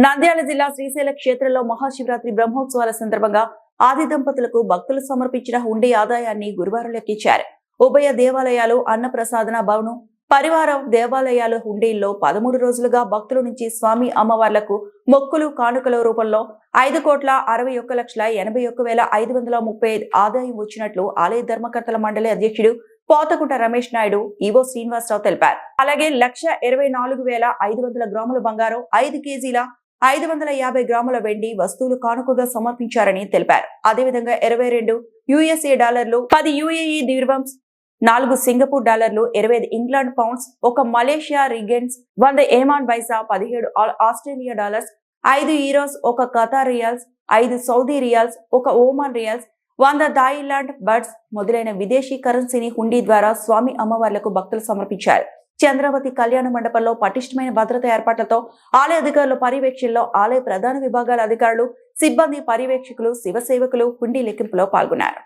నంద్యాల జిల్లా శ్రీశైల క్షేత్రంలో మహాశివరాత్రి బ్రహ్మోత్సవాల సందర్భంగా ఆది దంపతులకు భక్తులు సమర్పించిన హుండీ ఆదాయాన్ని గురువారం లెక్కించారు. ఉభయ దేవాలయాలు అన్నప్రసాదన భవనం పరివారం దేవాలయాల హుండీల్లో 13 రోజులుగా భక్తుల నుంచి స్వామి అమ్మవార్లకు మొక్కులు కానుకల రూపంలో 5,61,81,535 ఆదాయం వచ్చినట్లు ఆలయ ధర్మకర్తల మండలి అధ్యక్షుడు పోతకుంట రమేష్ నాయుడు, ఈవో శ్రీనివాసరావు తెలిపారు. అలాగే 1,24,500 గ్రాముల బంగారం, 5 కేజీల 550 గ్రాముల వెండి వస్తువులు కానుకగా సమర్పించారని తెలిపారు. అదేవిధంగా 22 యుఎస్ఏ డాలర్లు, 10 యుఏఈ దిర్హమ్స్, 4 సింగపూర్ డాలర్లు, 25 ఇంగ్లాండ్ పౌండ్స్, 1 మలేషియా రిగెన్స్, 100 ఏమాన్ పైసా, 17 Australia dollars, 5 Eros, 1 Qatar riyals, 5 Saudi riyals, 1 Oman riyals, 100 Thailand birds మొదలైన విదేశీ కరెన్సీని హుండీ ద్వారా స్వామి అమ్మవార్లకు భక్తులు సమర్పించారు. చంద్రావతి కళ్యాణ మండపంలో పటిష్టమైన భద్రతా ఏర్పాట్లతో ఆలయ అధికారుల పర్యవేక్షణలో ఆలయ ప్రధాన విభాగాల అధికారులు, సిబ్బంది, పర్యవేక్షకులు, శివ సేవకులు హుండీ లెక్కింపులో పాల్గొన్నారు.